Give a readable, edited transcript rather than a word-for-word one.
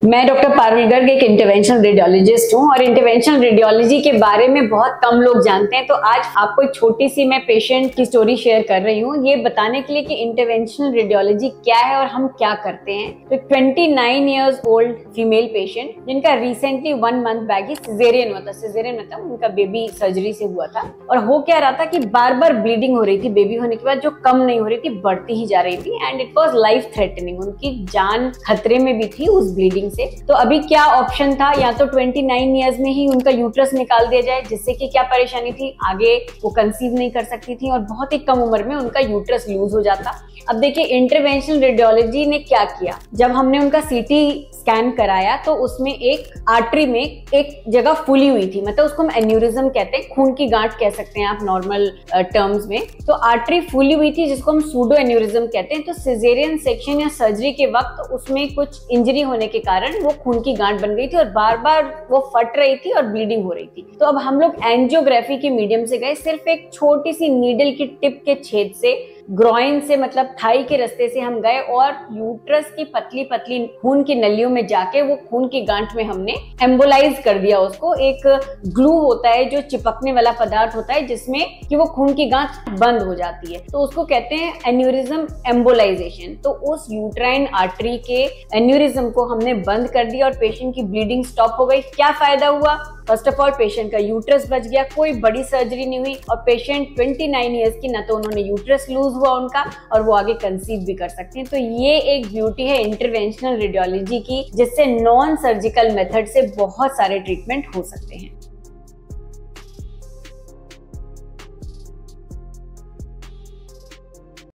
मैं डॉक्टर पारुल गर्ग एक interventional radiologist हूँ और इंटरवेंशनल रेडियोलॉजी के बारे में बहुत कम लोग जानते हैं। तो आज आपको एक छोटी सी मैं पेशेंट की स्टोरी शेयर कर रही हूँ, ये बताने के लिए कि इंटरवेंशनल रेडियोलॉजी क्या है और हम क्या करते हैं। तो 29 इयर्स ओल्ड फीमेल पेशेंट जिनका रिसेंटली 1 मंथ बैक ही सिजेरियन मतलब उनका बेबी सर्जरी से हुआ था। और हो क्या रहा था कि बार बार ब्लीडिंग हो रही थी बेबी होने के बाद, जो कम नहीं हो रही थी, बढ़ती ही जा रही थी and it was life threatening. उनकी जान खतरे में भी थी उस ब्लीडिंग से। तो अभी क्या ऑप्शन था, या तो 29 इयर्स में ही उनका यूट्रस निकाल दिया जाए, जिससे कि क्या परेशानी थी, आगे वो कंसीव नहीं कर सकती थी और बहुत ही कम उम्र में उनका यूट्रस लूज हो जाता। अब देखिए इंटरवेंशनल रेडियोलॉजी ने क्या किया, जब हमने उनका सीटी स्कैन कराया तो उसमें एक आर्टरी में एक जगह फूली हुई थी, मतलब उसको हम एन्यूरिज्म कहते हैं, खून की गांठ कह सकते हैं आप नॉर्मल टर्म्स में। तो आर्टरी फूली हुई थी जिसको हम सूडो एन्यूरिज्म कहते हैं। तो सिजेरियन सेक्शन या सर्जरी के वक्त उसमें कुछ इंजरी होने के कारण वो खून की गांठ बन गई थी और बार बार वो फट रही थी और ब्लीडिंग हो रही थी। तो अब हम लोग एंजियोग्राफी के मीडियम से गए, सिर्फ एक छोटी सी नीडल की टिप के छेद से, ग्रॉइन से मतलब थाई के रास्ते से हम गए और यूट्रस की पतली पतली खून की नलियों में जाके वो खून की गांठ में हमने एम्बोलाइज कर दिया उसको। एक ग्लू होता है जो चिपकने वाला पदार्थ होता है जिसमें कि वो खून की गांठ बंद हो जाती है, तो उसको कहते हैं एन्यूरिज्म एम्बोलाइजेशन। तो उस यूट्राइन आर्टरी के एन्यूरिज्म को हमने बंद कर दिया और पेशेंट की ब्लीडिंग स्टॉप हो गई। क्या फायदा हुआ? फर्स्ट ऑफ ऑल पेशेंट का यूट्रस बच गया, कोई बड़ी सर्जरी नहीं हुई और पेशेंट 29 इयर्स की, ना तो उन्होंने यूट्रस लूज हुआ उनका और वो आगे कंसीव भी कर सकते हैं। तो ये एक ब्यूटी है इंटरवेंशनल रेडियोलॉजी की, जिससे नॉन सर्जिकल मेथड से बहुत सारे ट्रीटमेंट हो सकते हैं।